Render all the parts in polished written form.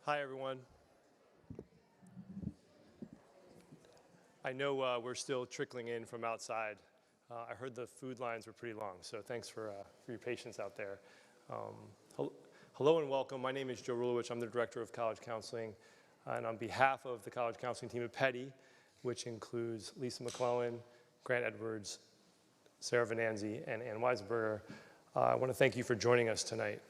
Hi, everyone. I know we're still trickling in from outside. I heard the food lines were pretty long, so thanks for your patience out there. Hello and welcome. My name is Joe Rulowich. I'm the Director of College Counseling. And on behalf of the College Counseling team at Peddie, which includes Lisa McClellan, Grant Edwards, Sarah Venanzi, and Ann Weisenberger, I want to thank you for joining us tonight.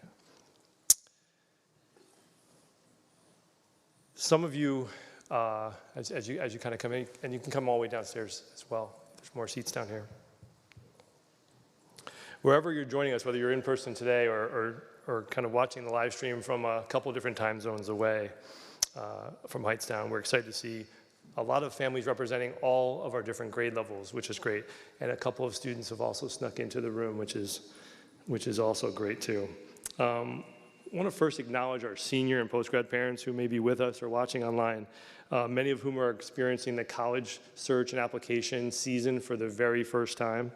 Some of you, as you kind of come in, and you can come all the way downstairs as well. There's more seats down here. Wherever you're joining us, whether you're in person today or kind of watching the live stream from a couple different time zones away from Hightstown, we're excited to see a lot of families representing all of our different grade levels, which is great. And a couple of students have also snuck into the room, which is also great too. I want to first acknowledge our senior and post-grad parents who may be with us or watching online, many of whom are experiencing the college search and application season for the very first time.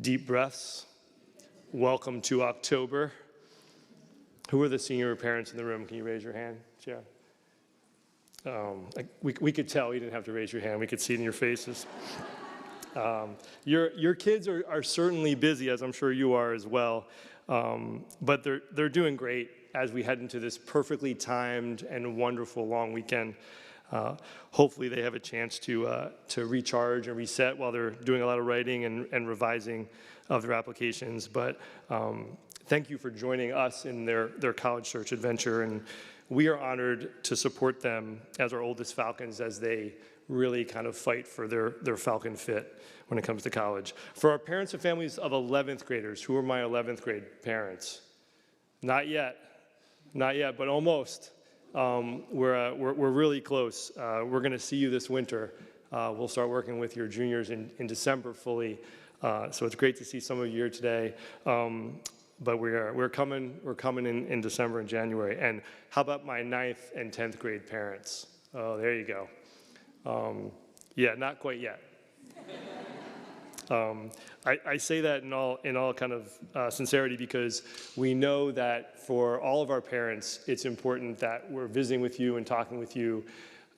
Deep breaths. Welcome to October. Who are the senior parents in the room? Can you raise your hand, Sharon? We could tell. You didn't have to raise your hand. We could see it in your faces. Your kids are certainly busy, as I'm sure you are as well. But they're doing great as we head into this perfectly timed and wonderful long weekend. Hopefully they have a chance to recharge and reset while they're doing a lot of writing and revising of their applications. But thank you for joining us in their college search adventure. And we are honored to support them as our oldest Falcons as they really kind of fight for their Falcon fit when it comes to college. For our parents and families of 11th graders, who are my 11th grade parents? Not yet, but almost. We're really close. We're gonna see you this winter. We'll start working with your juniors in December fully. So it's great to see some of you here today. But we're coming in December and January. And how about my 9th and 10th grade parents? Oh, there you go. Yeah, not quite yet. I say that in all kind of sincerity because we know that for all of our parents, it's important that we're visiting with you and talking with you,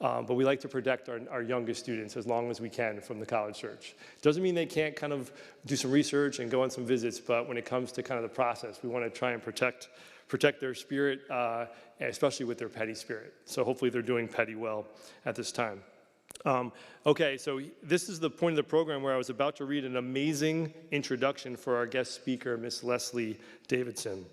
but we like to protect our youngest students as long as we can from the college search. Doesn't mean they can't kind of do some research and go on some visits, but when it comes to kind of the process, we want to try and protect their spirit, especially with their Peddie spirit. So hopefully they're doing Peddie well at this time. Okay, so this is the point of the program where I was about to read an amazing introduction for our guest speaker, Miss Leslie Davidson.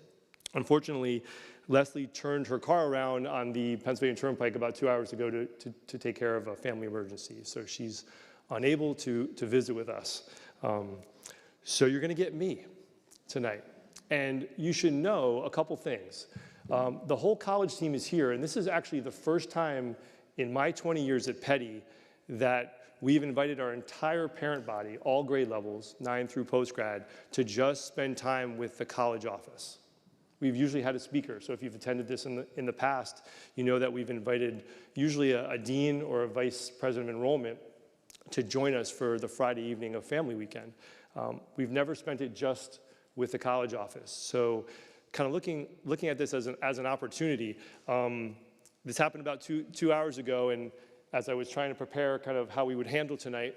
Unfortunately, Leslie turned her car around on the Pennsylvania Turnpike about 2 hours ago to take care of a family emergency, so she's unable to visit with us. So you're going to get me tonight, and you should know a couple things. The whole college team is here, and this is actually the first time in my 20 years at Peddie that we've invited our entire parent body, all grade levels, 9 through postgrad, to just spend time with the college office. We've usually had a speaker, so if you've attended this in the past, you know that we've invited usually a dean or a vice president of enrollment to join us for the Friday evening of family weekend. We've never spent it just with the college office. So kind of looking at this as an opportunity, this happened about two hours ago, and as I was trying to prepare kind of how we would handle tonight,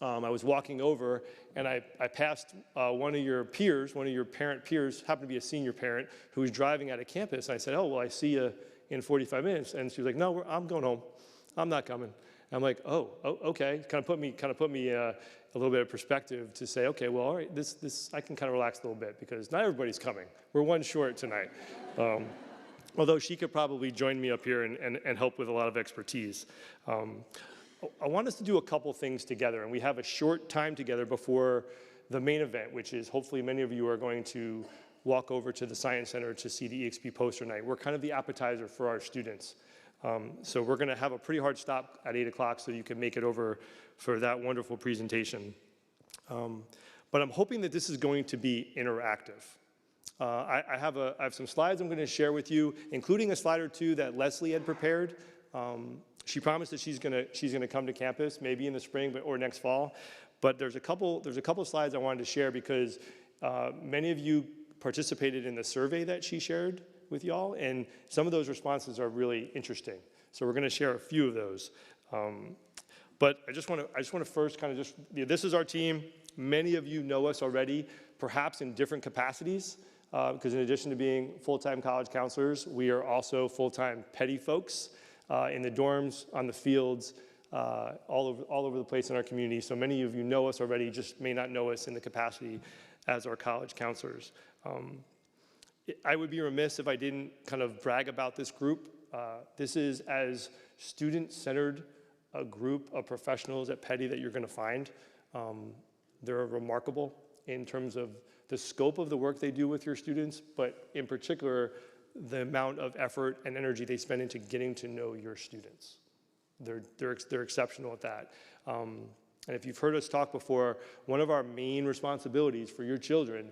I was walking over, and I passed one of your parent peers, happened to be a senior parent, who was driving out of campus, and I said, oh, well, I see you in 45 minutes, and she was like, no, I'm going home. I'm not coming. And I'm like, oh, okay. Kind of put me a little bit of perspective to say, okay, well, all right, this I can kind of relax a little bit, because not everybody's coming. We're one short tonight. Although she could probably join me up here and help with a lot of expertise. I want us to do a couple things together, and we have a short time together before the main event, which is hopefully many of you are going to walk over to the Science Center to see the EXP poster night. We're kind of the appetizer for our students. So we're gonna have a pretty hard stop at 8 o'clock so you can make it over for that wonderful presentation. But I'm hoping that this is going to be interactive. I have some slides I'm going to share with you, including a slide or two that Leslie had prepared. She promised that she's gonna come to campus, maybe in the spring or next fall. But there's a couple slides I wanted to share because many of you participated in the survey that she shared with y'all, and some of those responses are really interesting. So we're going to share a few of those. But I just want to first kind of this is our team. Many of you know us already, perhaps in different capacities, because in addition to being full-time college counselors, we are also full-time Peddie folks in the dorms, on the fields, all over the place in our community. So many of you know us already, just may not know us in the capacity as our college counselors. I would be remiss if I didn't kind of brag about this group. This is as student-centered a group of professionals at Peddie that you're going to find. They're remarkable in terms of the scope of the work they do with your students, but in particular, the amount of effort and energy they spend into getting to know your students. They're exceptional at that. And if you've heard us talk before, one of our main responsibilities for your children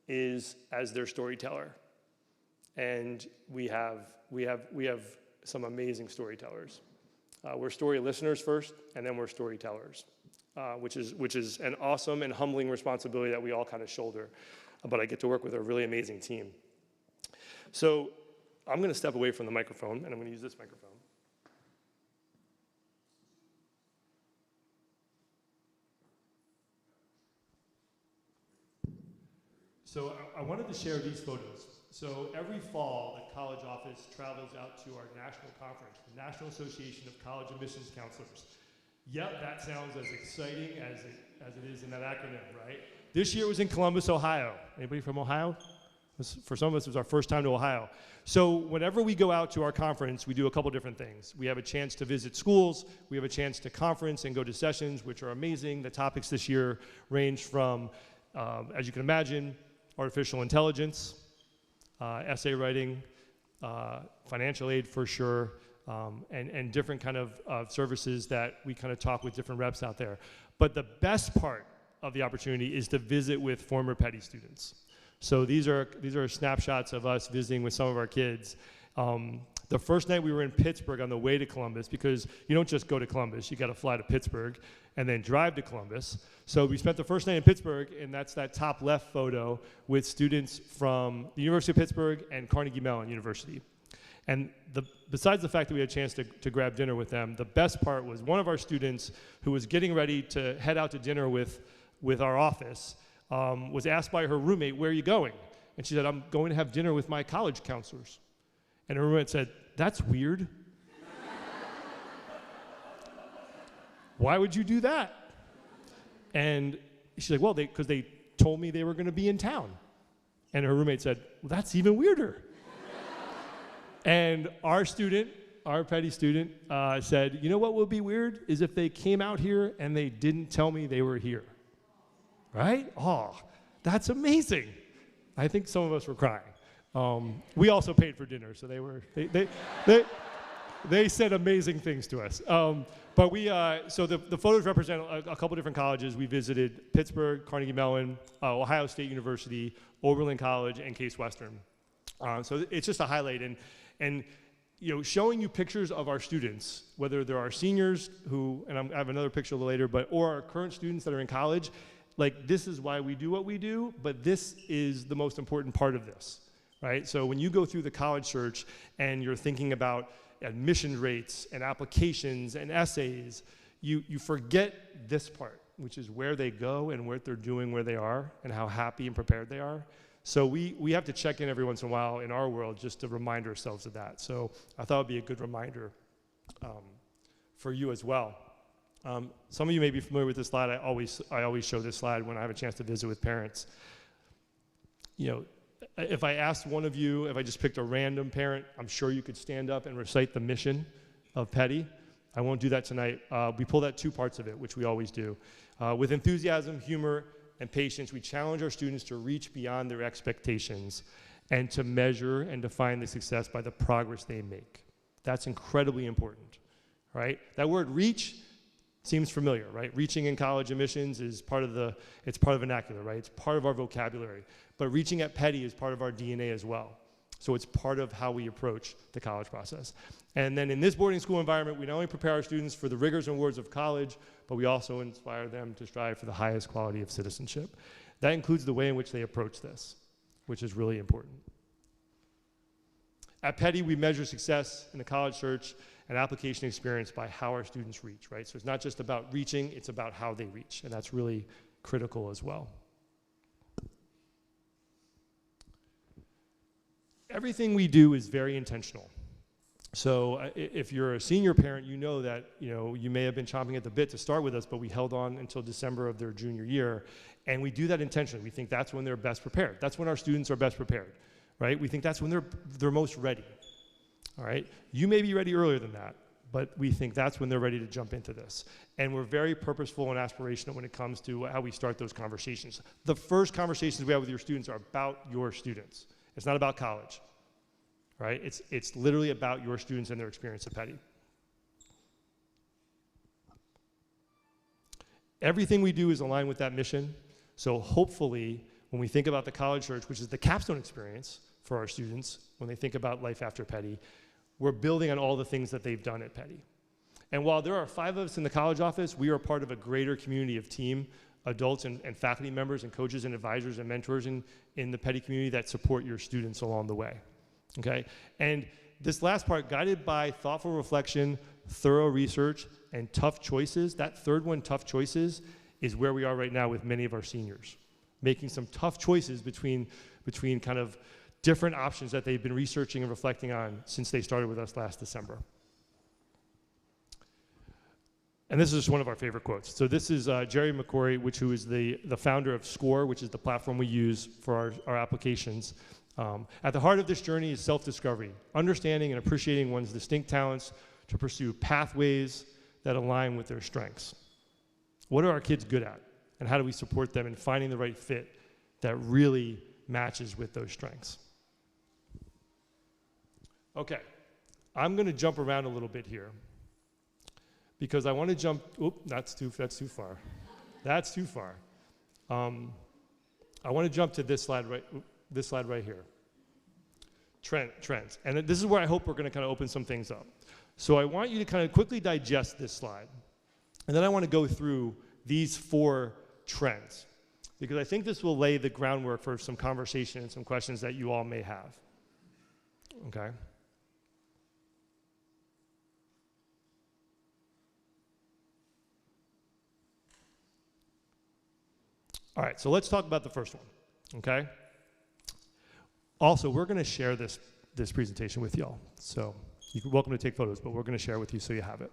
is as their storyteller. And we have some amazing storytellers. We're story listeners first, and then we're storytellers, which is an awesome and humbling responsibility that we all kind of shoulder. But I get to work with a really amazing team. So I'm going to step away from the microphone, and I'm going to use this microphone. So I wanted to share these photos. So every fall, the college office travels out to our national conference, the National Association of College Admissions Counselors. Yep, that sounds as exciting as it is in that acronym, right? This year it was in Columbus, Ohio. Anybody from Ohio? For some of us, it was our first time to Ohio. So whenever we go out to our conference, we do a couple different things. We have a chance to visit schools. We have a chance to conference and go to sessions, which are amazing. The topics this year range from, as you can imagine, artificial intelligence, essay writing, financial aid for sure, and different kind of services that we kind of talk with different reps out there. But the best part of the opportunity is to visit with former Peddie students. So these are snapshots of us visiting with some of our kids. The first night we were in Pittsburgh on the way to Columbus, because you don't just go to Columbus, you got to fly to Pittsburgh and then drive to Columbus. So we spent the first night in Pittsburgh, and that's that top left photo with students from the University of Pittsburgh and Carnegie Mellon University. And besides the fact that we had a chance to grab dinner with them, the best part was one of our students who was getting ready to head out to dinner with our office was asked by her roommate, "Where are you going?" And she said, "I'm going to have dinner with my college counselors." And her roommate said, "That's weird. Why would you do that?" And she's like, "Well, because they told me they were going to be in town." And her roommate said, "Well, that's even weirder." And our student, our Peddie student, said, "You know what would be weird is if they came out here and they didn't tell me they were here." Right? Oh, that's amazing. I think some of us were crying. We also paid for dinner, so they said amazing things to us. But so the photos represent a couple different colleges. We visited Pittsburgh, Carnegie Mellon, Ohio State University, Oberlin College, and Case Western. So it's just a highlight, and showing you pictures of our students, whether they're our seniors who, and I have another picture later, or our current students that are in college. Like, this is why we do what we do, but this is the most important part of this, right? So when you go through the college search and you're thinking about admission rates and applications and essays, you forget this part, which is where they go and what they're doing where they are and how happy and prepared they are. So we have to check in every once in a while in our world just to remind ourselves of that. So I thought it would be a good reminder for you as well. Some of you may be familiar with this slide. I always show this slide when I have a chance to visit with parents. If I asked one of you, if I just picked a random parent, I'm sure you could stand up and recite the mission of Peddie. I won't do that tonight. We pulled out two parts of it, which we always do. With enthusiasm, humor, and patience, we challenge our students to reach beyond their expectations and to measure and define the success by the progress they make. That's incredibly important, right? That word reach seems familiar, right? Reaching in college admissions is part of vernacular, right? It's part of our vocabulary. But reaching at Peddie is part of our DNA as well. So it's part of how we approach the college process. And then in this boarding school environment, we not only prepare our students for the rigors and rewards of college, but we also inspire them to strive for the highest quality of citizenship. That includes the way in which they approach this, which is really important. At Peddie, we measure success in the college search and application experience by how our students reach, right? So it's not just about reaching, it's about how they reach, and that's really critical as well. Everything we do is very intentional. So if you're a senior parent, you know that you may have been chomping at the bit to start with us, but we held on until December of their junior year, and we do that intentionally. We think that's when they're best prepared. That's when our students are best prepared, right? We think that's when they're most ready, all right? You may be ready earlier than that, but we think that's when they're ready to jump into this. And we're very purposeful and aspirational when it comes to how we start those conversations. The first conversations we have with your students are about your students. It's not about college, right? It's literally about your students and their experience at Peddie. Everything we do is aligned with that mission. So hopefully, when we think about the college search, which is the capstone experience for our students, when they think about life after Peddie, we're building on all the things that they've done at Peddie. And while there are 5 of us in the college office, we are part of a greater community of team, adults and faculty members and coaches and advisors and mentors in the Peddie community that support your students along the way, okay? And this last part, guided by thoughtful reflection, thorough research, and tough choices, that third one, tough choices, is where we are right now with many of our seniors, making some tough choices between kind of different options that they've been researching and reflecting on since they started with us last December. And this is just one of our favorite quotes. So this is Jerry McCory, who is the founder of SCORE, which is the platform we use for our applications. At the heart of this journey is self-discovery, understanding and appreciating one's distinct talents to pursue pathways that align with their strengths. What are our kids good at? And how do we support them in finding the right fit that really matches with those strengths? Okay, I'm gonna jump around a little bit here because I wanna jump, that's too far. That's too far. I wanna jump to this slide right here. Trends, and this is where I hope we're gonna kind of open some things up. So I want you to kind of quickly digest this slide, and then I wanna go through these 4 trends, because I think this will lay the groundwork for some conversation and some questions that you all may have, okay? All right, so let's talk about the first one, okay? Also, we're gonna share this presentation with y'all. So you're welcome to take photos, but we're gonna share with you so you have it,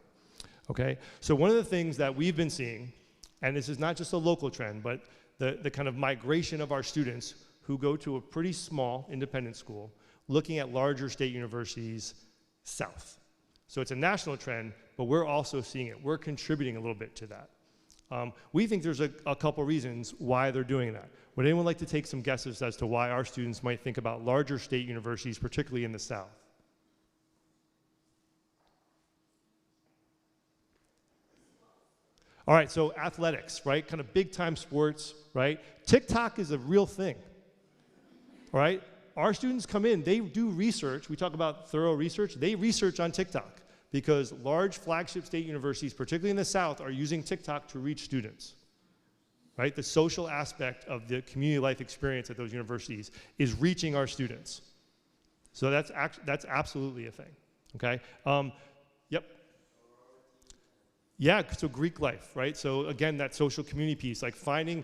okay? So one of the things that we've been seeing, and this is not just a local trend, but the kind of migration of our students who go to a pretty small independent school, looking at larger state universities south. So it's a national trend, but we're also seeing it. We're contributing a little bit to that. We think there's a couple reasons why they're doing that. Would anyone like to take some guesses as to why our students might think about larger state universities, particularly in the South? All right, so athletics, right? Kind of big time sports, right? TikTok is a real thing, all right? Our students come in, they do research. We talk about thorough research. They research on TikTok because large flagship state universities, particularly in the South, are using TikTok to reach students, right? The social aspect of the community life experience at those universities is reaching our students. So that's absolutely a thing, okay? Yep. Yeah, so Greek life, right? So again, that social community piece, like finding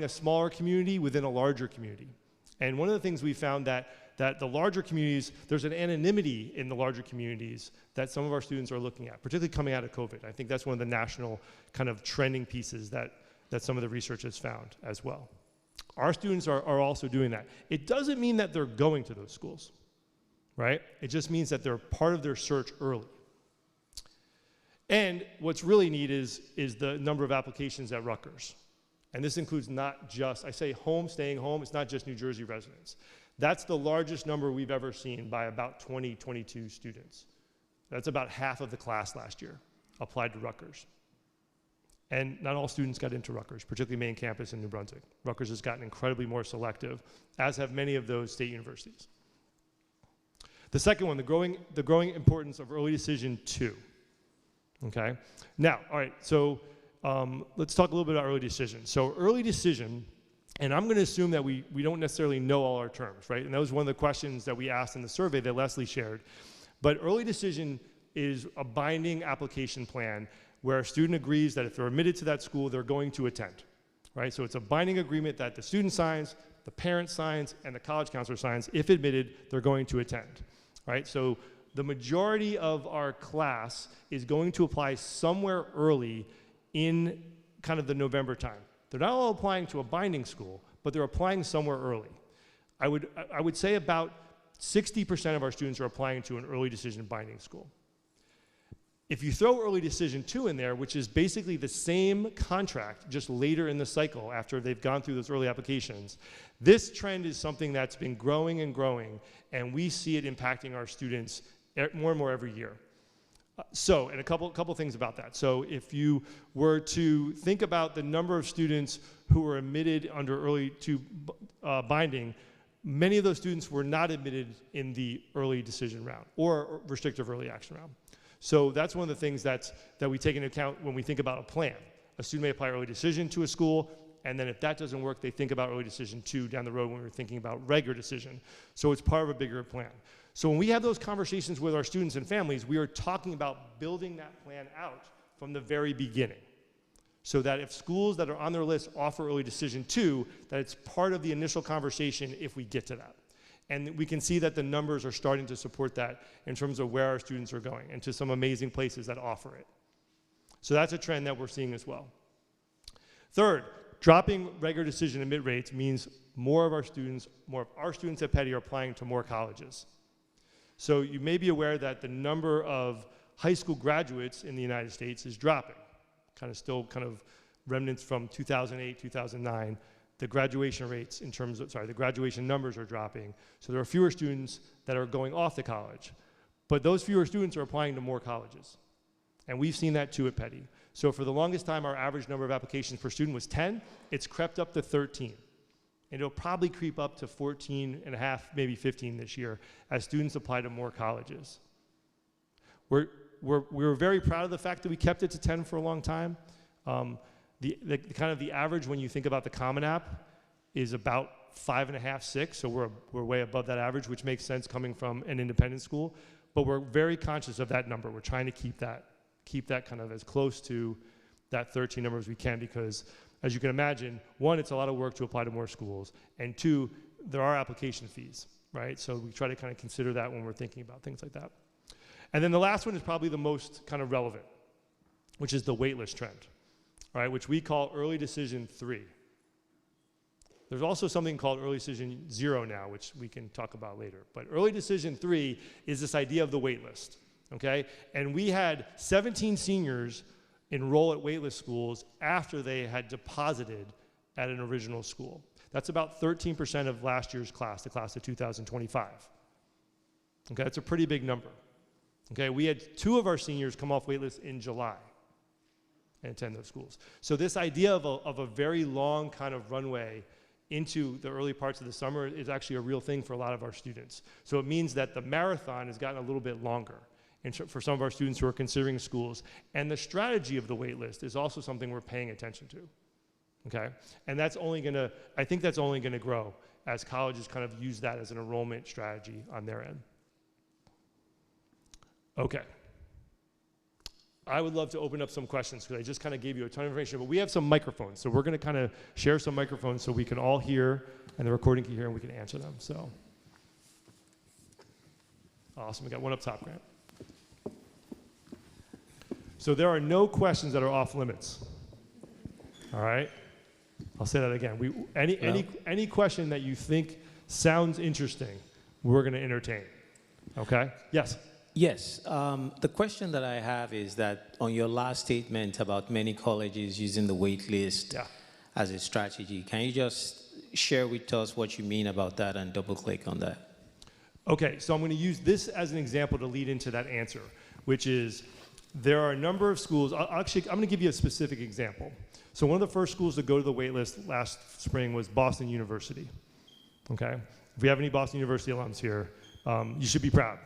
a smaller community within a larger community. And one of the things we found that the larger communities, there's an anonymity in the larger communities that some of our students are looking at, particularly coming out of COVID. I think that's one of the national kind of trending pieces that some of the research has found as well. Our students are also doing that. It doesn't mean that they're going to those schools, right? It just means that they're part of their search early. And what's really neat is the number of applications at Rutgers. And this includes not just, I say home, staying home, it's not just New Jersey residents. That's the largest number we've ever seen by about 22 students. That's about half of the class last year applied to Rutgers. And not all students got into Rutgers, particularly main campus in New Brunswick. Rutgers has gotten incredibly more selective, as have many of those state universities. The second one, the growing importance of early decision 2. Okay? Now, all right, so let's talk a little bit about early decision. So early decision And I'm going to assume that we don't necessarily know all our terms, right? And that was one of the questions that we asked in the survey that Leslie shared. But early decision is a binding application plan where a student agrees that if they're admitted to that school, they're going to attend, right? So it's a binding agreement that the student signs, the parent signs, and the college counselor signs. If admitted, they're going to attend, right? So the majority of our class is going to apply somewhere early in kind of the November time. They're not all applying to a binding school, but they're applying somewhere early. I would say about 60% of our students are applying to an early decision binding school. If you throw early decision 2 in there, which is basically the same contract, just later in the cycle after they've gone through those early applications, this trend is something that's been growing and growing, and we see it impacting our students more and more every year. And a couple things about that. So if you were to think about the number of students who were admitted under early to binding, many of those students were not admitted in the early decision round or restrictive early action round. So that's one of the things that we take into account when we think about a plan. A student may apply early decision to a school, and then if that doesn't work, they think about early decision 2 down the road when we're thinking about regular decision. So it's part of a bigger plan. So when we have those conversations with our students and families, we are talking about building that plan out from the very beginning. So that if schools that are on their list offer early decision 2, that it's part of the initial conversation if we get to that. And we can see that the numbers are starting to support that in terms of where our students are going and to some amazing places that offer it. So that's a trend that we're seeing as well. Third, dropping regular decision admit rates means more of our students at Peddie are applying to more colleges. So you may be aware that the number of high school graduates in the United States is dropping, kind of remnants from 2008, 2009. The graduation rates the graduation numbers are dropping. So there are fewer students that are going off to college. But those fewer students are applying to more colleges. And we've seen that too at Peddie. So for the longest time, our average number of applications per student was 10. It's crept up to 13. And it'll probably creep up to 14 and a half, maybe 15 this year as students apply to more colleges. We're very proud of the fact that we kept it to 10 for a long time. The average when you think about the Common App is about 5.5, 6, so we're way above that average, which makes sense coming from an independent school. But we're very conscious of that number. We're trying to keep that kind of as close to that 13 number as we can, because as you can imagine, 1, it's a lot of work to apply to more schools, and 2, there are application fees, right? So we try to kind of consider that when we're thinking about things like that. And then the last one is probably the most kind of relevant, which is the waitlist trend, right? Which we call early decision 3. There's also something called early decision 0 now, which we can talk about later. But early decision 3 is this idea of the waitlist, okay? And we had 17 seniors enroll at waitlist schools after they had deposited at an original school. That's about 13% of last year's class, the class of 2025. Okay, that's a pretty big number. Okay, we had 2 of our seniors come off waitlist in July and attend those schools. So this idea of a very long kind of runway into the early parts of the summer is actually a real thing for a lot of our students. So it means that the marathon has gotten a little bit longer for some of our students who are considering schools. And the strategy of the wait list is also something we're paying attention to, okay? And I think that's only gonna grow as colleges kind of use that as an enrollment strategy on their end. Okay. I would love to open up some questions because I just kind of gave you a ton of information, but we have some microphones. So we're gonna kind of share some microphones so we can all hear and the recording can hear and we can answer them, so. Awesome, we got one up top, Grant. So there are no questions that are off limits. All right? I'll say that again. Any question that you think sounds interesting, we're going to entertain. Okay? Yes? Yes. The question that I have is that on your last statement about many colleges using the wait list as a strategy, can you just share with us what you mean about that and double click on that? Okay, so I'm going to use this as an example to lead into that answer, which is there are a number of schools. I'm going to give you a specific example. So one of the first schools to go to the wait list last spring was Boston University. Okay? If we have any Boston University alums here, you should be proud.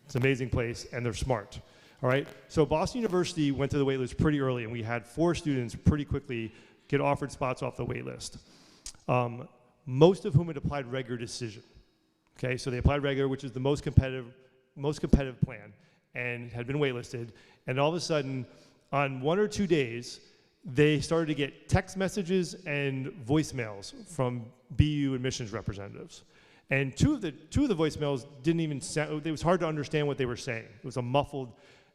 It's an amazing place, and they're smart. All right? So Boston University went to the wait list pretty early, and we had 4 students pretty quickly get offered spots off the wait list. most of whom had applied regular decision. Okay, so they applied regular, which is the most competitive plan, and had been waitlisted. And all of a sudden, on 1 or 2 days, they started to get text messages and voicemails from BU admissions representatives. And two of the voicemails didn't even sound, it was hard to understand what they were saying. It was a muffled,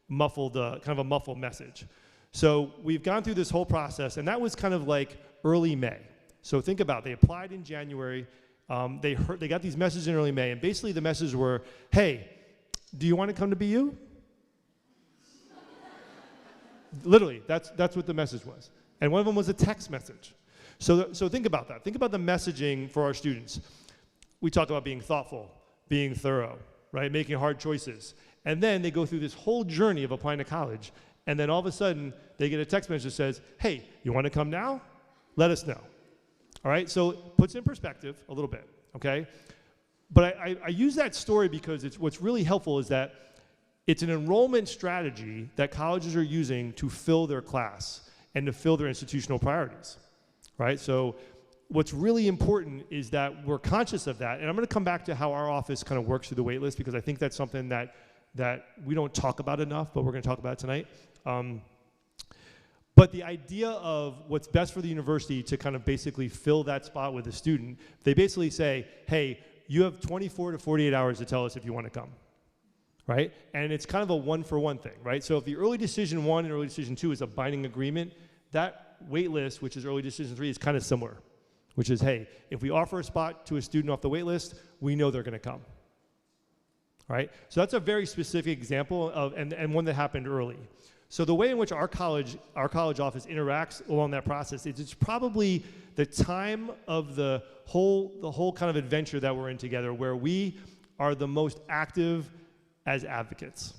kind of a muffled message. So we've gone through this whole process, and that was kind of like early May. So think about it, they applied in January, they got these messages in early May, and basically the messages were, hey, do you want to come to BU? Literally, that's what the message was. And one of them was a text message. So think about that. Think about the messaging for our students. We talk about being thoughtful, being thorough, right? Making hard choices. And then they go through this whole journey of applying to college, and then all of a sudden, they get a text message that says, hey, you want to come now? Let us know. All right, so it puts in perspective a little bit, okay? But I use that story because what's really helpful is that it's an enrollment strategy that colleges are using to fill their class and to fill their institutional priorities, right? So what's really important is that we're conscious of that. And I'm going to come back to how our office kind of works through the wait list, because I think that's something that we don't talk about enough, but we're going to talk about it tonight. But the idea of what's best for the university to kind of basically fill that spot with a student, they basically say, hey, you have 24 to 48 hours to tell us if you want to come, right? And it's kind of a one-for-one thing, right? So if the early decision 1 and early decision 2 is a binding agreement, that wait list, which is early decision 3, is kind of similar, which is, hey, if we offer a spot to a student off the wait list, we know they're going to come, right? So that's a very specific example of, and one that happened early. So the way in which our college office interacts along that process is it's probably the time of the whole kind of adventure that we're in together where we are the most active as advocates,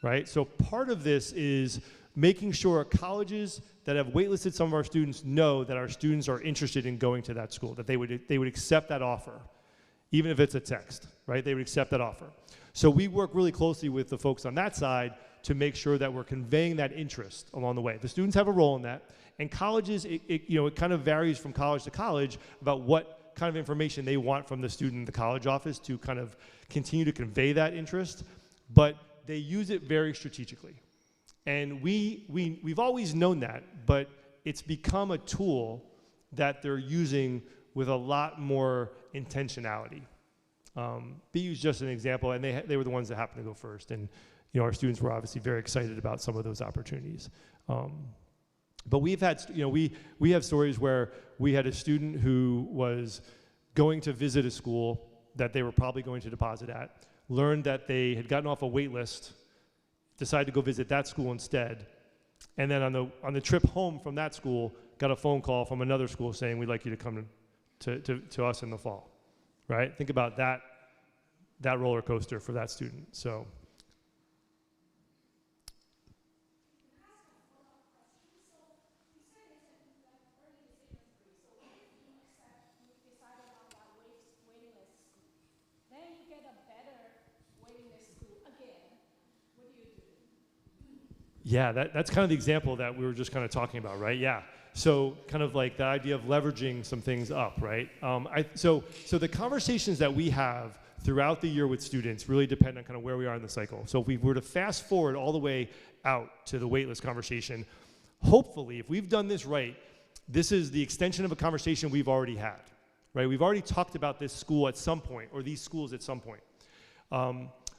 right? So part of this is making sure colleges that have waitlisted some of our students know that our students are interested in going to that school, that they would accept that offer, even if it's a text, right? They would accept that offer. So we work really closely with the folks on that side to make sure that we're conveying that interest along the way. The students have a role in that, and colleges, it kind of varies from college to college about what kind of information they want from the student in the college office to kind of continue to convey that interest, but they use it very strategically. And we've always known that, but it's become a tool that they're using with a lot more intentionality. BU is just an example, and they were the ones that happened to go first. And our students were obviously very excited about some of those opportunities. But we've had, we have stories where we had a student who was going to visit a school that they were probably going to deposit at, learned that they had gotten off a wait list, decided to go visit that school instead, and then on the trip home from that school, got a phone call from another school saying, we'd like you to come to us in the fall, right? Think about that roller coaster for that student, so. Yeah, that's kind of the example that we were just kind of talking about, right? Yeah. So kind of like the idea of leveraging some things up, right? So the conversations that we have throughout the year with students really depend on kind of where we are in the cycle. So if we were to fast forward all the way out to the waitlist conversation, hopefully, if we've done this right, this is the extension of a conversation we've already had, right? We've already talked about this school at some point, or these schools at some point.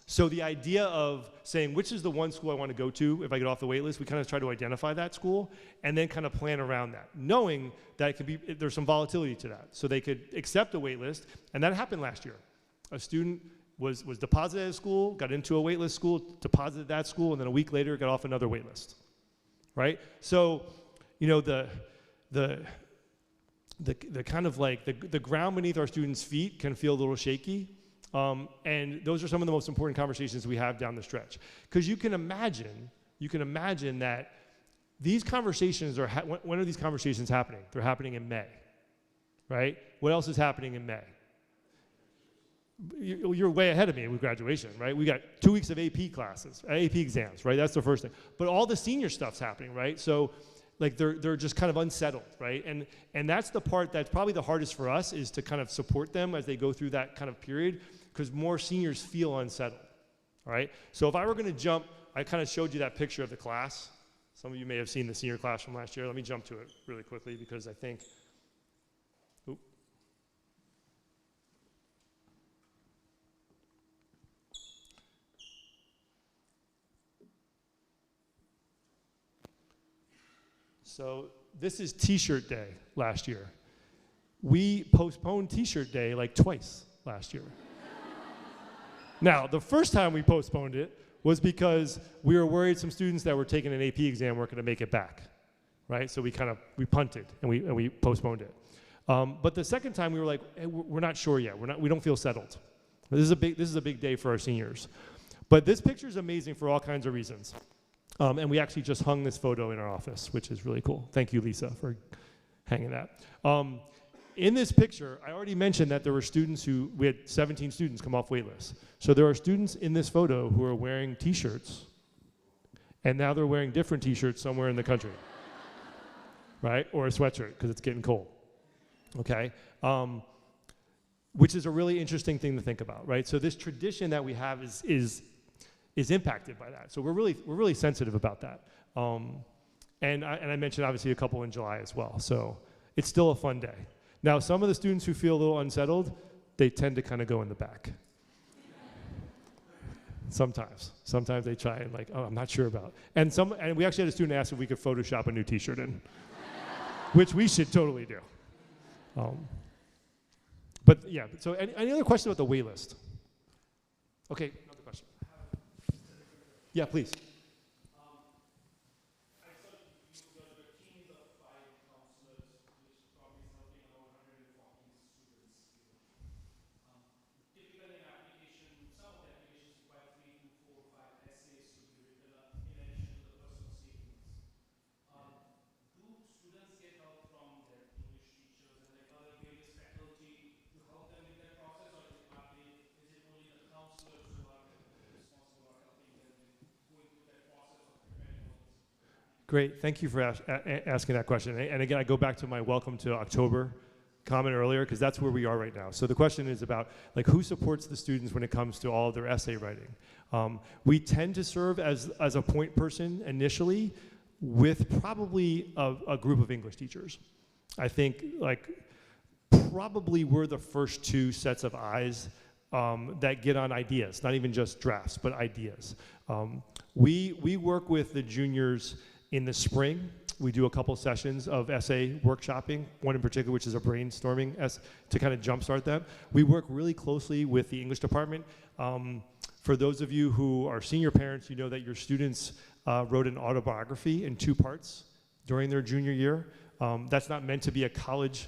So the idea of saying, which is the one school I want to go to if I get off the wait list, we kind of try to identify that school and then kind of plan around that, knowing that it could be, there's some volatility to that. So they could accept a wait list, and that happened last year. A student was deposited at a school, got into a wait list school, deposited that school, and then a week later got off another wait list, right? So, the kind of like the ground beneath our students' feet can feel a little shaky. And those are some of the most important conversations we have down the stretch. Because you can imagine that these conversations are, when are these conversations happening? They're happening in May, right? What else is happening in May? You're way ahead of me with graduation, right? We got 2 weeks of AP classes, AP exams, right? That's the first thing. But all the senior stuff's happening, right? So like they're just kind of unsettled, right? And that's the part that's probably the hardest for us, is to kind of support them as they go through that kind of period, because more seniors feel unsettled, all right? So if I were going to jump, I kind of showed you that picture of the class. Some of you may have seen the senior class from last year. Let me jump to it really quickly, because I think, oop. So this is T-shirt day last year. We postponed T-shirt day like twice last year. Now, the first time we postponed it was because we were worried some students that were taking an AP exam weren't going to make it back, right? So we punted and we postponed it. But the second time we were like, hey, we're not sure yet. We don't feel settled. This is a big day for our seniors. But this picture is amazing for all kinds of reasons. And we actually just hung this photo in our office, which is really cool. Thank you, Lisa, for hanging that. In this picture, I already mentioned that there were students we had 17 students come off waitlist. So there are students in this photo who are wearing T-shirts, and now they're wearing different T-shirts somewhere in the country, right? Or a sweatshirt, because it's getting cold, okay? Which is a really interesting thing to think about, right? So this tradition that we have is impacted by that. So we're really sensitive about that. And I mentioned obviously a couple in July as well. So it's still a fun day. Now, some of the students who feel a little unsettled, they tend to kind of go in the back. Sometimes they try and like, oh, I'm not sure about. And we actually had a student ask if we could Photoshop a new T-shirt in, which we should totally do. But yeah, so any other questions about the wait list? Okay, another question. Yeah, please. Great, thank you for asking that question. And again, I go back to my welcome to October comment earlier, because that's where we are right now. So the question is about like who supports the students when it comes to all of their essay writing. We tend to serve as a point person initially with probably a group of English teachers. I think like probably we're the first two sets of eyes that get on ideas, not even just drafts, but ideas. We work with the juniors in the spring. We do a couple sessions of essay workshopping, one in particular, which is a brainstorming to kind of jumpstart them. We work really closely with the English department. For those of you who are senior parents, you know that your students wrote an autobiography in 2 parts during their junior year. That's not meant to be a college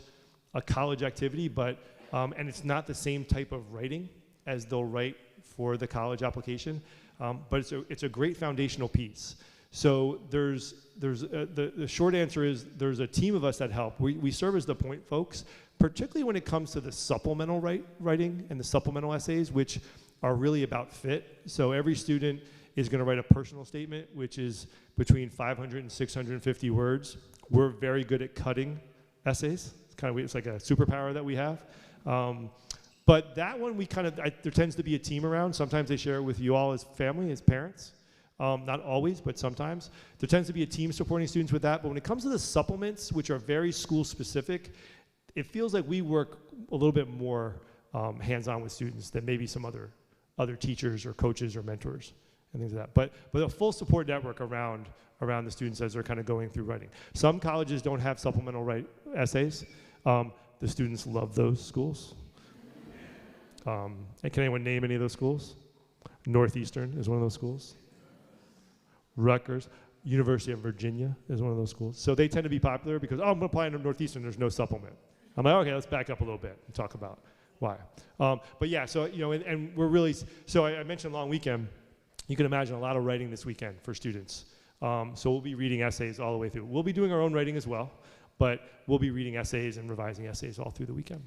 activity, but and it's not the same type of writing as they'll write for the college application, but it's a great foundational piece. So the short answer is there's a team of us that help. We serve as the point folks, particularly when it comes to the supplemental writing and the supplemental essays, which are really about fit. So every student is going to write a personal statement, which is between 500 and 650 words. We're very good at cutting essays. It's like a superpower that we have. But that one, there tends to be a team around. Sometimes they share it with you all as family, as parents. Not always, but sometimes. There tends to be a team supporting students with that. But when it comes to the supplements, which are very school specific, it feels like we work a little bit more hands-on with students than maybe some other teachers or coaches or mentors and things like that. But a full support network around the students as they're kind of going through writing. Some colleges don't have supplemental essays. The students love those schools. And can anyone name any of those schools? Northeastern is one of those schools. Rutgers, University of Virginia is one of those schools. So they tend to be popular because, I'm applying to Northeastern, there's no supplement. I'm like, okay, let's back up a little bit and talk about why. But yeah, so, and we're really, so I mentioned long weekend. You can imagine a lot of writing this weekend for students. So we'll be reading essays all the way through. We'll be doing our own writing as well, but we'll be reading essays and revising essays all through the weekend.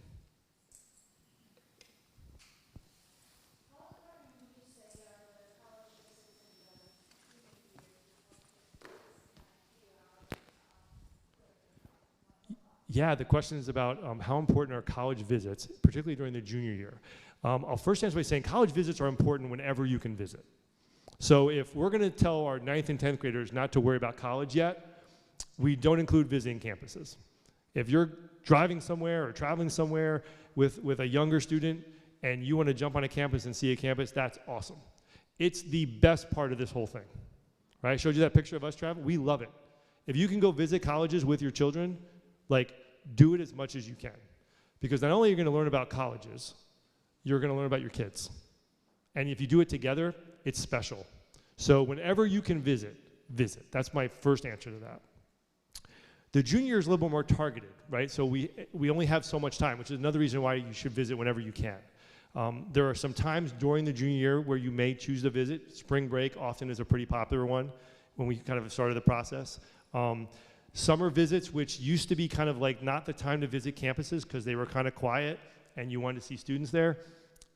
Yeah, the question is about how important are college visits, particularly during the junior year. I'll first answer by saying college visits are important whenever you can visit. So if we're going to tell our 9th and 10th graders not to worry about college yet, we don't include visiting campuses. If you're driving somewhere or traveling somewhere with a younger student and you want to jump on a campus and see a campus, that's awesome. It's the best part of this whole thing. Right? I showed you that picture of us traveling. We love it. If you can go visit colleges with your children, like, do it as much as you can. Because not only are you going to learn about colleges, you're going to learn about your kids. And if you do it together, it's special. So whenever you can visit, visit. That's my first answer to that. The junior year is a little bit more targeted, right? So we only have so much time, which is another reason why you should visit whenever you can. There are some times during the junior year where you may choose to visit. Spring break often is a pretty popular one when we kind of started the process. Summer visits, which used to be kind of like not the time to visit campuses because they were kind of quiet and you wanted to see students there,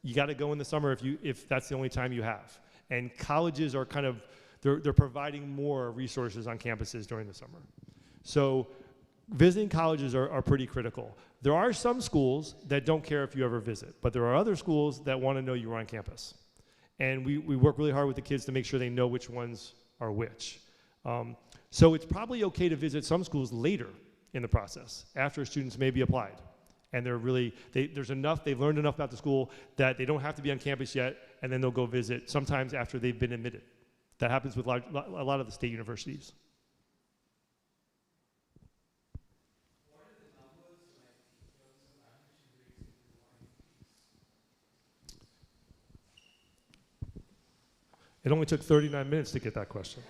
you got to go in the summer if that's the only time you have. And colleges are kind of, they're providing more resources on campuses during the summer. So visiting colleges are pretty critical. There are some schools that don't care if you ever visit, but there are other schools that want to know you're on campus. And we work really hard with the kids to make sure they know which ones are which. So it's probably okay to visit some schools later in the process, after students may be applied. And they've learned enough about the school that they don't have to be on campus yet, and then they'll go visit sometimes after they've been admitted. That happens with a lot of the state universities. What are the numbers like in terms of admission rates in the It only took 39 minutes to get that question.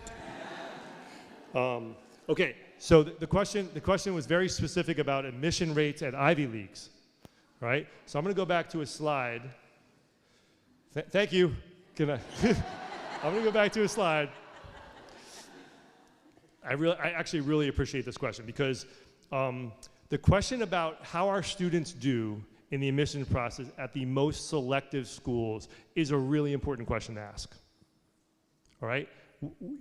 Okay, so the question was very specific about admission rates at Ivy Leagues, right? So I'm going to go back to a slide. Thank you. I'm going to go back to a slide. I actually really appreciate this question because the question about how our students do in the admissions process at the most selective schools is a really important question to ask. All right?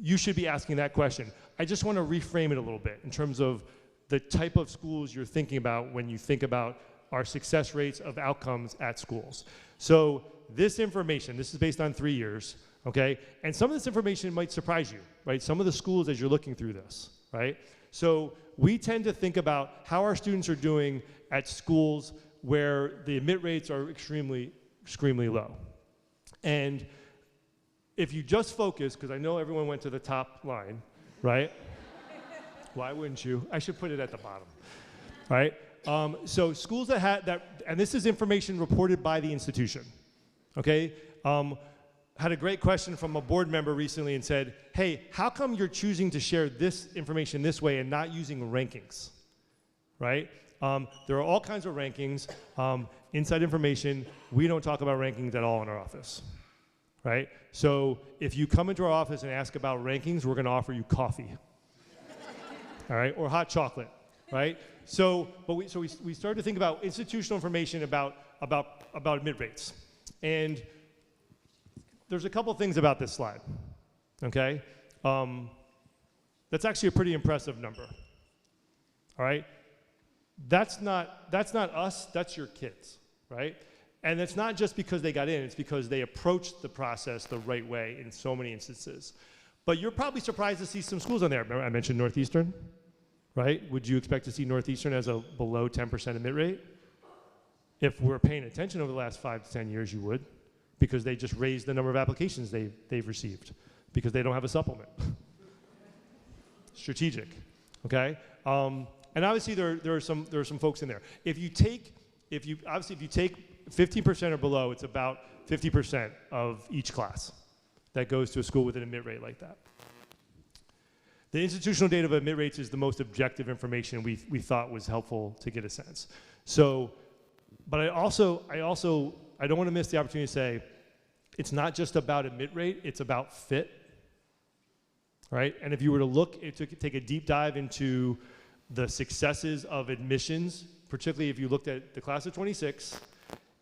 You should be asking that question. I just want to reframe it a little bit in terms of the type of schools you're thinking about when you think about our success rates of outcomes at schools. So this information, this is based on 3 years, okay? And some of this information might surprise you, right? Some of the schools as you're looking through this, right? So we tend to think about how our students are doing at schools where the admit rates are extremely, extremely low. And if you just focus, because I know everyone went to the top line, right? Why wouldn't you? I should put it at the bottom, right? So schools that had that, and this is information reported by the institution, okay? Had a great question from a board member recently and said, hey, how come you're choosing to share this information this way and not using rankings, right? There are all kinds of rankings. Inside information, we don't talk about rankings at all in our office. Right? So if you come into our office and ask about rankings, we're going to offer you coffee, all right, or hot chocolate, right? So we started to think about institutional information about admit rates, and there's a couple things about this slide, okay? That's actually a pretty impressive number, all right? That's not us, that's your kids, right? And it's not just because they got in, it's because they approached the process the right way in so many instances. But you're probably surprised to see some schools on there. Remember I mentioned Northeastern, right? Would you expect to see Northeastern as a below 10% admit rate? If we're paying attention over the last 5 to 10 years, you would, because they just raised the number of applications they've received because they don't have a supplement. Strategic, okay? And obviously there are some folks in there. If you take 15% or below, it's about 50% of each class that goes to a school with an admit rate like that. The institutional data of admit rates is the most objective information we thought was helpful to get a sense. So, but I don't want to miss the opportunity to say, it's not just about admit rate, it's about fit, right? And if you were to take a deep dive into the successes of admissions, particularly if you looked at the class of 26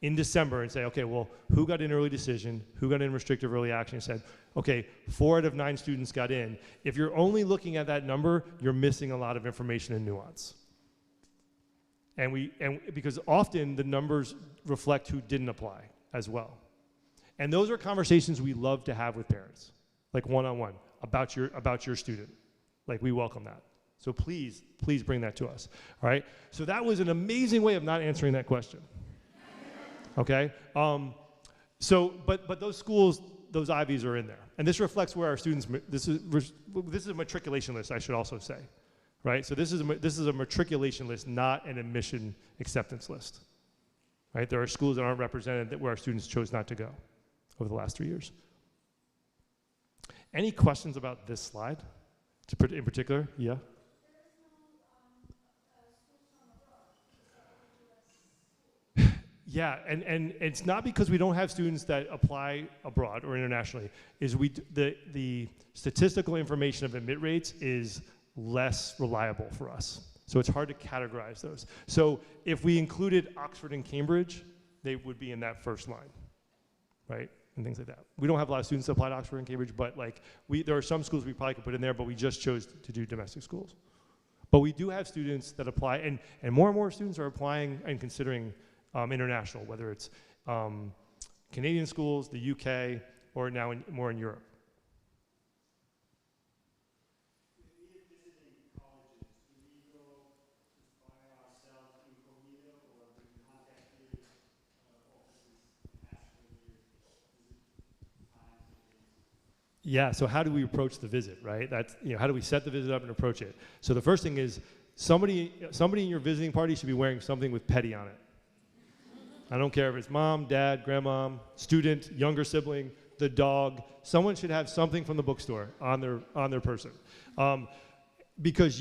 in December and say, okay, well, who got in early decision, who got in restrictive early action, and said, okay, 4 out of 9 students got in. If you're only looking at that number, you're missing a lot of information and nuance. and because often the numbers reflect who didn't apply as well. And those are conversations we love to have with parents, like one-on-one, about your student. Like, we welcome that. So please bring that to us, all right? So that was an amazing way of not answering that question, okay? But those schools, those Ivies are in there. And this reflects where our students, this is a matriculation list, I should also say, right? So this is a matriculation list, not an admission acceptance list, right? There are schools that aren't represented where our students chose not to go over the last 3 years. Any questions about this slide in particular? Yeah? Yeah, and it's not because we don't have students that apply abroad or internationally. The statistical information of admit rates is less reliable for us. So it's hard to categorize those. So if we included Oxford and Cambridge, they would be in that first line, right? And things like that. We don't have a lot of students that apply to Oxford and Cambridge, but like there are some schools we probably could put in there, but we just chose to do domestic schools. But we do have students that apply, and more students are applying and considering international, whether it's Canadian schools, the UK, or now more in Europe. If we are visiting colleges, do we go by ourselves incognito, or do we contact your offices and ask for your visit times and dates? Yeah, so how do we approach the visit, right? That's, how do we set the visit up and approach it? So the first thing is somebody in your visiting party should be wearing something with Peddie on it. I don't care if it's mom, dad, grandma, student, younger sibling, the dog. Someone should have something from the bookstore on their person, because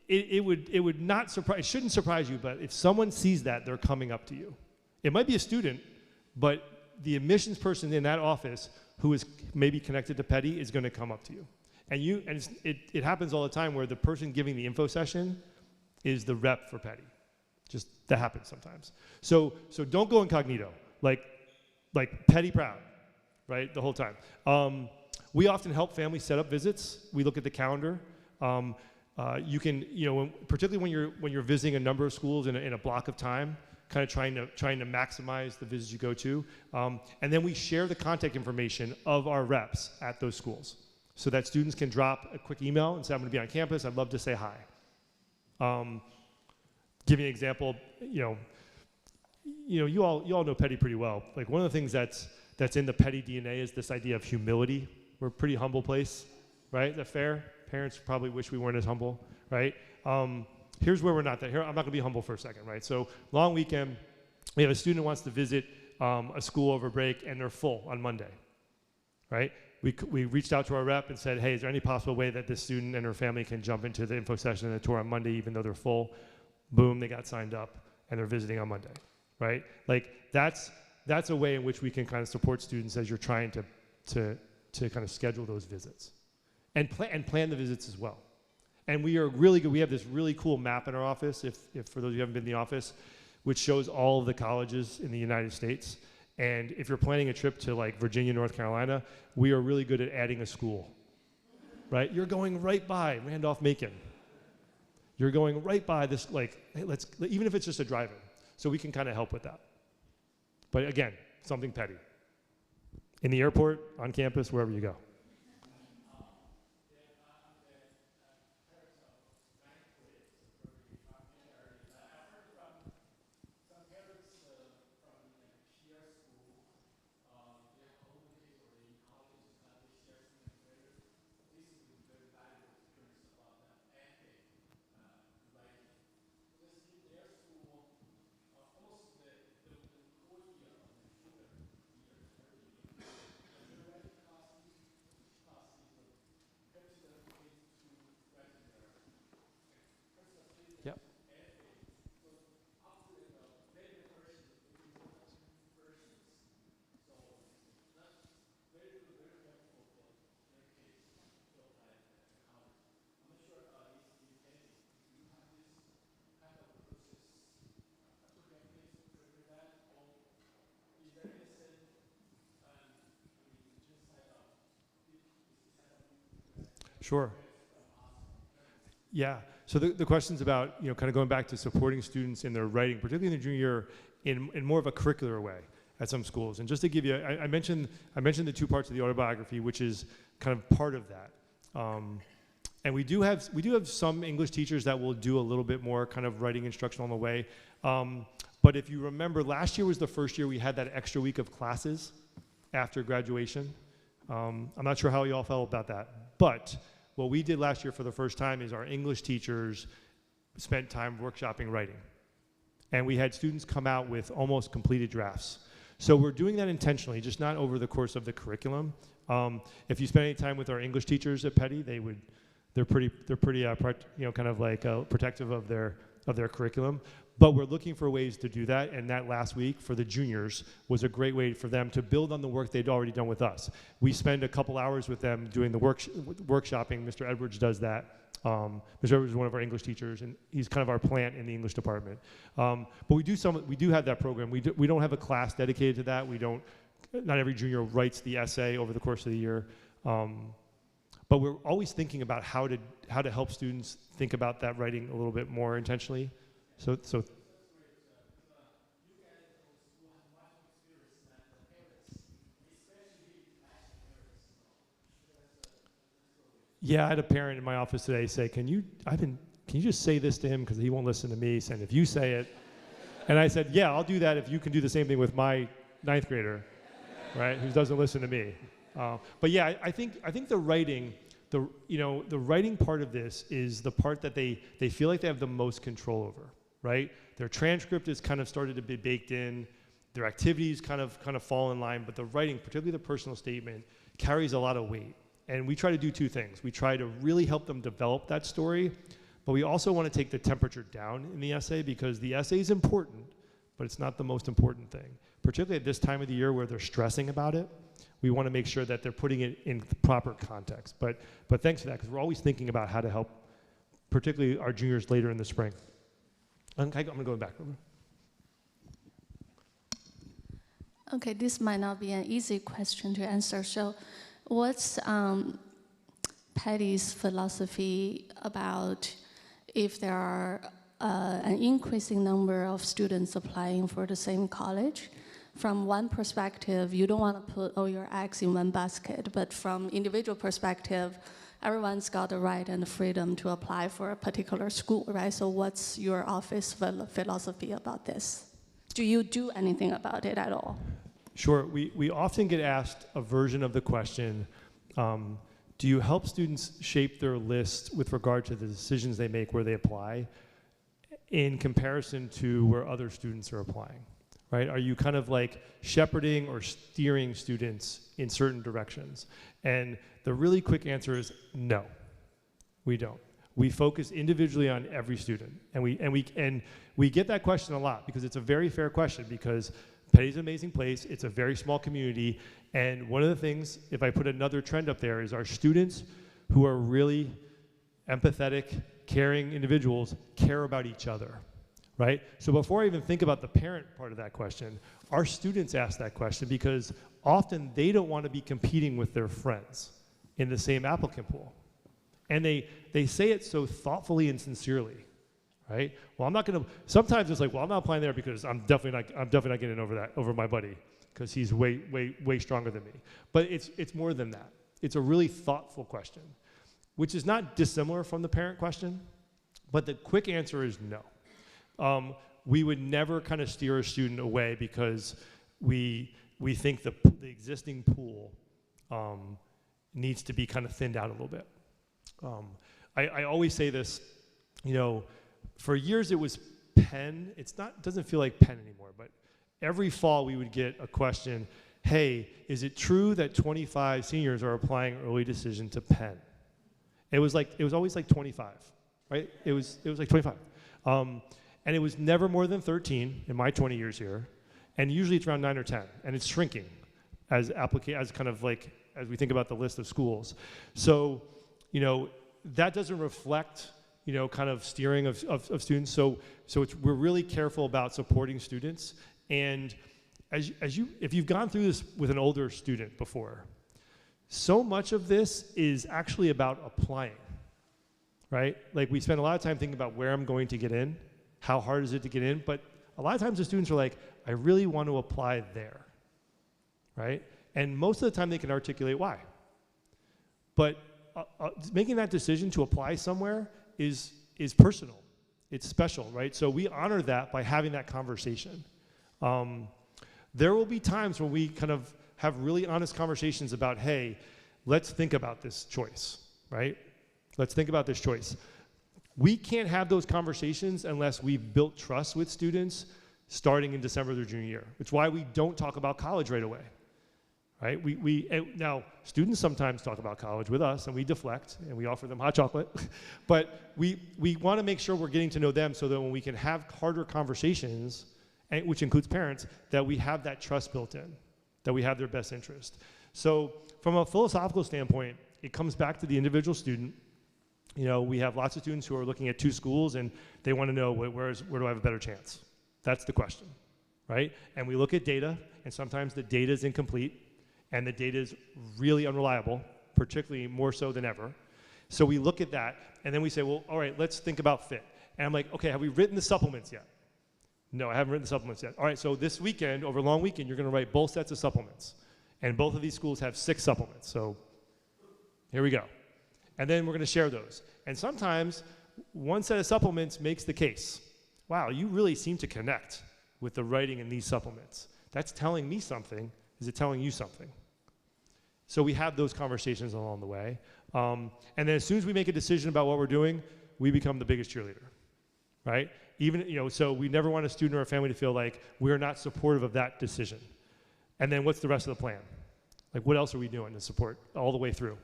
it would not surprise. It shouldn't surprise you, but if someone sees that, they're coming up to you. It might be a student, but the admissions person in that office who is maybe connected to Peddie is going to come up to you, and it happens all the time where the person giving the info session is the rep for Peddie. Just that happens sometimes. So don't go incognito, like Peddie proud, right? The whole time. We often help families set up visits. We look at the calendar. You can, particularly when you're visiting a number of schools in a block of time, kind of trying to maximize the visits you go to, and then we share the contact information of our reps at those schools, so that students can drop a quick email and say, "I'm going to be on campus. I'd love to say hi." Give you an example, you all know Peddie pretty well. Like, one of the things that's in the Peddie DNA is this idea of humility. We're a pretty humble place, right? Is that fair? Parents probably wish we weren't as humble, right? Here's where we're not that. Here, I'm not gonna be humble for a second, right? So, long weekend, we have a student who wants to visit a school over break, and they're full on Monday, right? We reached out to our rep and said, "Hey, is there any possible way that this student and her family can jump into the info session and the tour on Monday, even though they're full?" Boom, they got signed up, and they're visiting on Monday, right? Like, that's a way in which we can kind of support students as you're trying to kind of schedule those visits, and plan the visits as well. And we are really good. We have this really cool map in our office, if for those of you who haven't been in the office, which shows all of the colleges in the United States. And if you're planning a trip to like Virginia, North Carolina, we are really good at adding a school, right? You're going right by Randolph-Macon. You're going right by this, like, hey, even if it's just a drive-in. So we can kind of help with that. But again, something Peddie. In the airport, on campus, wherever you go. Yep. Sure. Yeah. So the question's about, kind of going back to supporting students in their writing, particularly in their junior year, in more of a curricular way at some schools. And just to give you, I mentioned the two parts of the autobiography, which is kind of part of that. And we do have some English teachers that will do a little bit more kind of writing instruction on the way. But if you remember, last year was the first year we had that extra week of classes after graduation. I'm not sure how you all felt about that, but what we did last year for the first time is our English teachers spent time workshopping writing. And we had students come out with almost completed drafts. So we're doing that intentionally, just not over the course of the curriculum. If you spend any time with our English teachers at Peddie, they're pretty kind of like protective of their curriculum. But we're looking for ways to do that, and that last week for the juniors was a great way for them to build on the work they'd already done with us. We spend a couple hours with them doing the workshopping. Mr. Edwards does that. Mr. Edwards is one of our English teachers, and he's kind of our plant in the English department. But we do have that program. We don't have a class dedicated to that. Not every junior writes the essay over the course of the year. But we're always thinking about how to help students think about that writing a little bit more intentionally. So yeah, I had a parent in my office today say, can you just say this to him because he won't listen to me, and if you say it, and I said, yeah, I'll do that if you can do the same thing with my 9th grader, right, who doesn't listen to me. But yeah, I think the writing, the writing part of this is the part that they feel like they have the most control over, right? Their transcript is kind of started to be baked in, their activities kind of fall in line, but the writing, particularly the personal statement, carries a lot of weight. And we try to do two things. We try to really help them develop that story, but we also want to take the temperature down in the essay because the essay is important, but it's not the most important thing. Particularly at this time of the year where they're stressing about it, we want to make sure that they're putting it in the proper context. But thanks for that, because we're always thinking about how to help, particularly our juniors later in the spring. I'm going to go back. Okay, this might not be an easy question to answer. So what's Peddie's philosophy about if there are an increasing number of students applying for the same college? From one perspective, you don't want to put all your eggs in one basket, but from individual perspective, everyone's got the right and the freedom to apply for a particular school, right? So what's your office philosophy about this? Do you do anything about it at all? Sure. We often get asked a version of the question, do you help students shape their list with regard to the decisions they make where they apply in comparison to where other students are applying, right? Are you kind of like shepherding or steering students in certain directions? And the really quick answer is no, we don't. We focus individually on every student. And we get that question a lot because it's a very fair question because Peddie's an amazing place. It's a very small community. And one of the things, if I put another trend up there, is our students who are really empathetic, caring individuals care about each other, right? So before I even think about the parent part of that question, our students ask that question because often they don't want to be competing with their friends in the same applicant pool. And they say it so thoughtfully and sincerely. Right? Well, I'm not going to. Sometimes it's like, well, I'm not applying there because I'm definitely not getting over my buddy because he's way stronger than me. But it's more than that. It's a really thoughtful question, which is not dissimilar from the parent question, but the quick answer is no. We would never kind of steer a student away because we think the existing pool needs to be kind of thinned out a little bit. I always say this, for years it was Penn. It doesn't feel like Penn anymore, but every fall we would get a question, hey, is it true that 25 seniors are applying early decision to Penn? It was always like 25, right? It was like 25. And it was never more than 13 in my 20 years here. And usually it's around 9 or 10, and it's shrinking as kind of like, as we think about the list of schools. So, that doesn't reflect kind of steering of students. So we're really careful about supporting students. And if you've gone through this with an older student before, so much of this is actually about applying, right? Like we spend a lot of time thinking about where I'm going to get in, how hard is it to get in, but a lot of times the students are like, I really want to apply there, right? And most of the time they can articulate why. But making that decision to apply somewhere is personal. It's special, right? So we honor that by having that conversation. There will be times when we kind of have really honest conversations about, hey, let's think about this choice, right? Let's think about this choice. We can't have those conversations unless we've built trust with students starting in December of their junior year. It's why we don't talk about college right away, right? Now, students sometimes talk about college with us, and we deflect, and we offer them hot chocolate. But we want to make sure we're getting to know them so that when we can have harder conversations, which includes parents, that we have that trust built in, that we have their best interest. So from a philosophical standpoint, it comes back to the individual student. You know, we have lots of students who are looking at 2 schools, and they want to know where do I have a better chance? That's the question, right? And we look at data, and sometimes the data is incomplete, and the data is really unreliable, particularly more so than ever. So we look at that, and then we say, well, all right, let's think about fit. And I'm like, okay, have we written the supplements yet? No, I haven't written the supplements yet. All right, so this weekend, over a long weekend, you're going to write both sets of supplements. And both of these schools have 6 supplements. So here we go. And then we're going to share those. And sometimes one set of supplements makes the case. Wow, you really seem to connect with the writing in these supplements. That's telling me something. Is it telling you something? So we have those conversations along the way. And then as soon as we make a decision about what we're doing, we become the biggest cheerleader, right? Even, you know, so we never want a student or a family to feel like we're not supportive of that decision. And then what's the rest of the plan? Like, what else are we doing to support all the way through?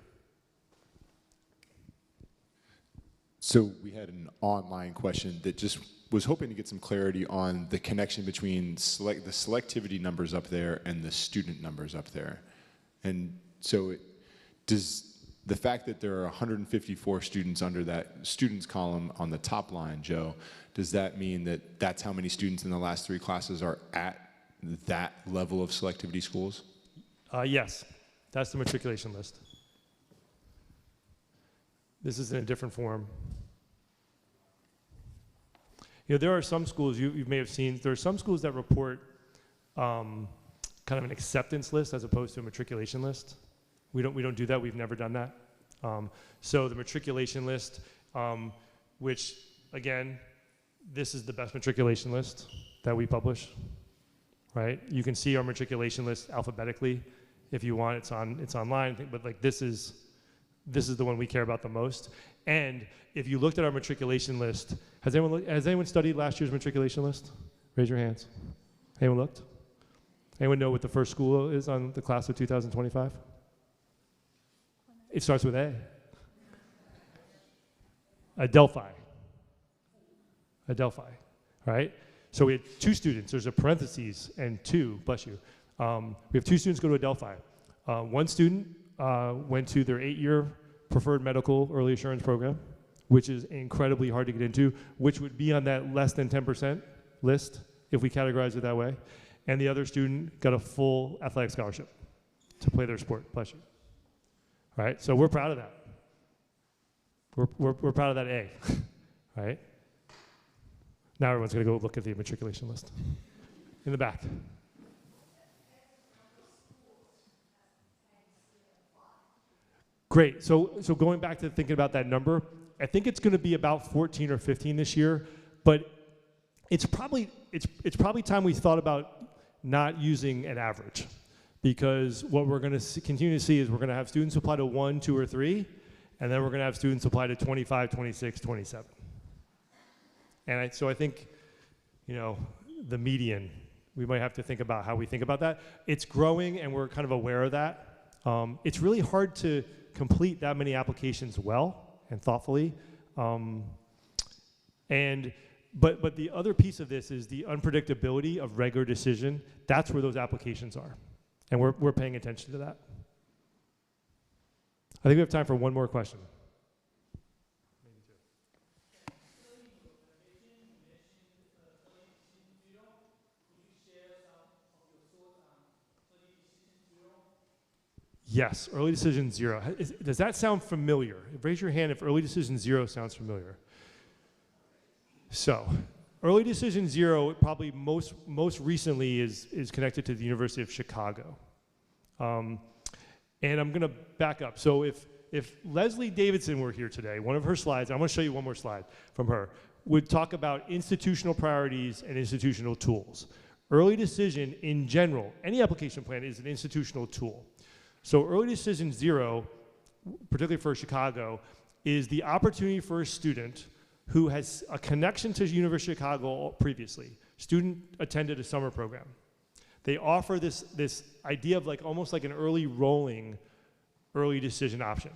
So we had an online question that just was hoping to get some clarity on the connection between the selectivity numbers up there and the student numbers up there. And so does the fact that there are 154 students under that students column on the top line, Joe, does that mean that that's how many students in the last 3 classes are at that level of selectivity schools? Yes, that's the matriculation list. This is in a different form. You know, there are some schools, you may have seen, there are some schools that report kind of an acceptance list as opposed to a matriculation list. We don't do that, we've never done that. So the matriculation list, which again, this is the best matriculation list that we publish, right? You can see our matriculation list alphabetically if you want, it's online, but like this is the one we care about the most. And if you looked at our matriculation list, has anyone studied last year's matriculation list? Raise your hands. Anyone looked? Anyone know what the first school is on the class of 2025? It starts with A. Adelphi, right? So we had 2 students. There's a parentheses and 2, bless you. We have 2 students go to Adelphi. One student went to their 8-year preferred medical early assurance program, which is incredibly hard to get into, which would be on that less than 10% list if we categorize it that way. And the other student got a full athletic scholarship to play their sport, bless you. Right? So we're proud of that. We're proud of that A, right? Now everyone's going to go look at the matriculation list. In the back. Great. So going back to thinking about that number, I think it's going to be about 14 or 15 this year, but it's probably time we thought about not using an average, because what we're going to continue to see is we're going to have students apply to 1, 2, or 3, and then we're going to have students apply to 25, 26, 27. And so I think, you know, the median, we might have to think about how we think about that. It's growing, and we're kind of aware of that. It's really hard to complete that many applications well and thoughtfully. But the other piece of this is the unpredictability of regular decision. That's where those applications are. And we're paying attention to that. I think we have time for one more question. Yes, early decision 0. Does that sound familiar? Raise your hand if early decision 0 sounds familiar. So, early decision 0 probably most recently is connected to the University of Chicago. And I'm going to back up. So if Leslie Davidson were here today, one of her slides, I'm going to show you one more slide from her, would talk about institutional priorities and institutional tools. Early decision in general, any application plan is an institutional tool. So early decision 0, particularly for Chicago, is the opportunity for a student who has a connection to University of Chicago previously. Student attended a summer program. They offer this idea of almost like an early rolling early decision option.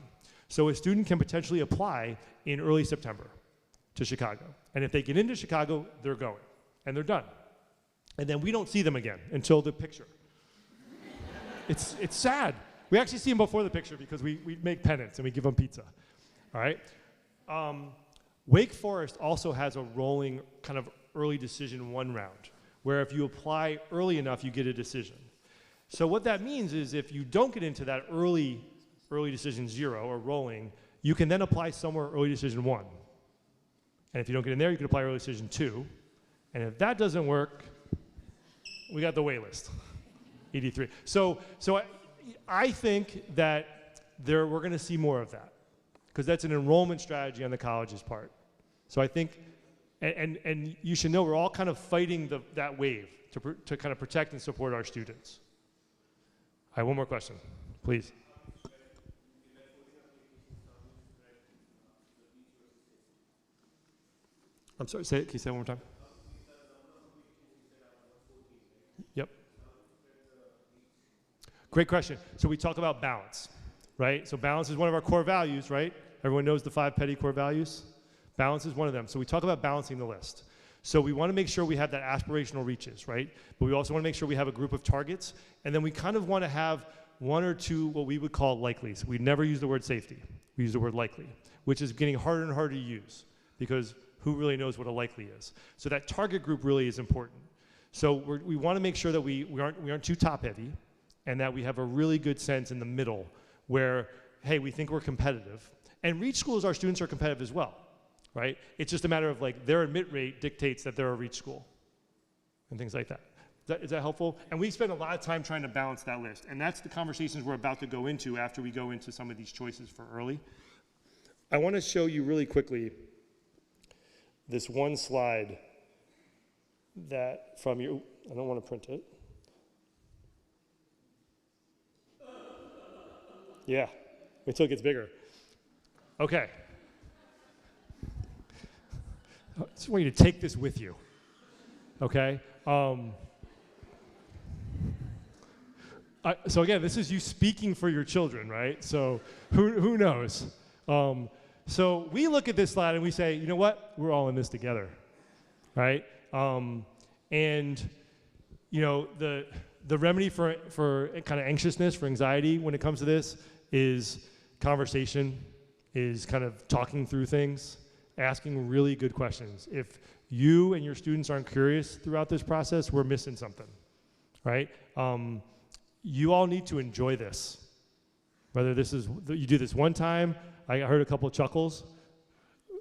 So a student can potentially apply in early September to Chicago. And if they get into Chicago, they're going, and they're done. And then we don't see them again until the picture. It's sad. We actually see them before the picture because we make pennants and we give them pizza, all right? Wake Forest also has a rolling kind of early decision 1 round, where if you apply early enough, you get a decision. So what that means is if you don't get into that early decision 0 or rolling, you can then apply somewhere early decision 1. And if you don't get in there, you can apply early decision 2. And if that doesn't work, we got the wait list, 83. So I think that we're going to see more of that, because that's an enrollment strategy on the college's part. So I think, and you should know, we're all kind of fighting that wave to kind of protect and support our students. All right, one more question, please. I'm sorry, can you say it one more time? Yep. Great question. So we talk about balance, right? So balance is one of our core values, right? Everyone knows the 5 Peddie core values. Balance is one of them. So we talk about balancing the list. So we want to make sure we have that aspirational reaches, right? But we also want to make sure we have a group of targets. And then we kind of want to have 1 or 2 what we would call likelies. We never use the word safety. We use the word likely, which is getting harder and harder to use, because who really knows what a likely is? So that target group really is important. So we want to make sure that we aren't too top heavy, and that we have a really good sense in the middle where, hey, we think we're competitive. And reach schools, our students are competitive as well, right? It's just a matter of their admit rate dictates that they're a reach school and things like that. Is that helpful? And we spend a lot of time trying to balance that list. And that's the conversations we're about to go into after we go into some of these choices for early. I want to show you really quickly this one slide that from you, I don't want to print it. Yeah, wait till it gets bigger. Okay. I just want you to take this with you, okay? So again, this is you speaking for your children, right? So who knows? So we look at this slide and we say, you know what? We're all in this together, right? And you know, the remedy for kind of anxiousness, for anxiety when it comes to this is conversation, is kind of talking through things, asking really good questions. If you and your students aren't curious throughout this process, we're missing something, right? You all need to enjoy this. Whether this is, you do this one time, I heard a couple of chuckles,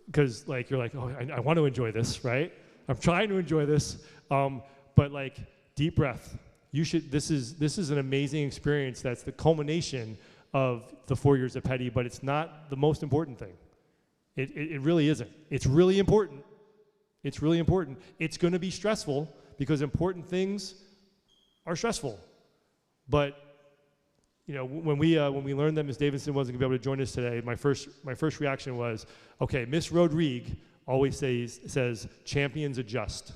because you're like, oh, I want to enjoy this, right? I'm trying to enjoy this, but deep breath. This is an amazing experience that's the culmination of the 4 years at Peddie, but it's not the most important thing. It really isn't. It's really important. It's really important. It's going to be stressful because important things are stressful. But you know, when we learned that Ms. Davidson wasn't going to be able to join us today, my first reaction was, okay, Miss Rodrigue always says champions adjust,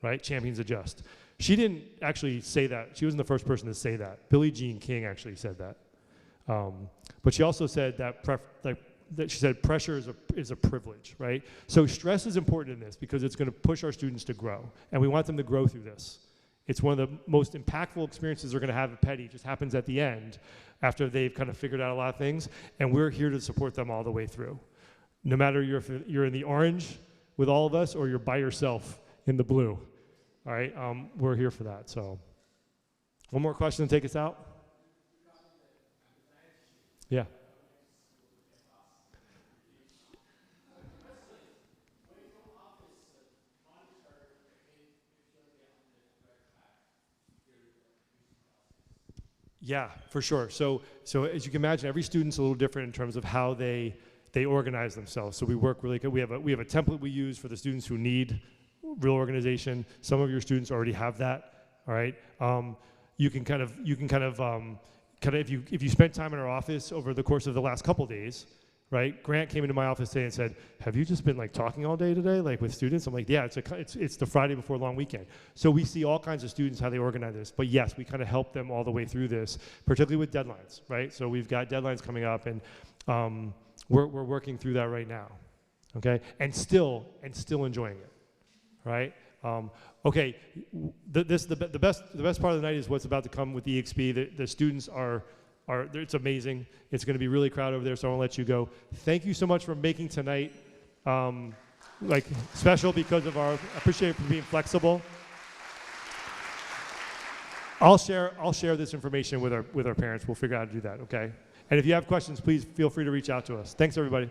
right? Champions adjust. She didn't actually say that. She wasn't the first person to say that. Billie Jean King actually said that. But she also said that she said pressure is a privilege, right? So stress is important in this because it's going to push our students to grow, and we want them to grow through this. It's one of the most impactful experiences they're going to have at Peddie. It just happens at the end after they've kind of figured out a lot of things, and we're here to support them all the way through. No matter if you're in the orange with all of us or you're by yourself in the blue, all right? We're here for that. So one more question to take us out. Yeah. Yeah, for sure. So as you can imagine, every student's a little different in terms of how they organize themselves. So we work really good. We have a template we use for the students who need real organization. Some of your students already have that. All right. You can kind of if you spent time in our office over the course of the last couple days, right? Grant came into my office today and said, "Have you just been like talking all day today, like with students?" I'm like, "Yeah, it's the Friday before long weekend." So we see all kinds of students how they organize this. But yes, we kind of help them all the way through this, particularly with deadlines, right? So we've got deadlines coming up, and we're working through that right now, okay? And still enjoying it, right? Okay, the best part of the night is what's about to come with the EXP. The students are it's amazing. It's going to be really crowded over there, so I won't let you go. Thank you so much for making tonight like special because of I appreciate it for being flexible. I'll share this information with our parents. We'll figure out how to do that, okay? And if you have questions, please feel free to reach out to us. Thanks, everybody.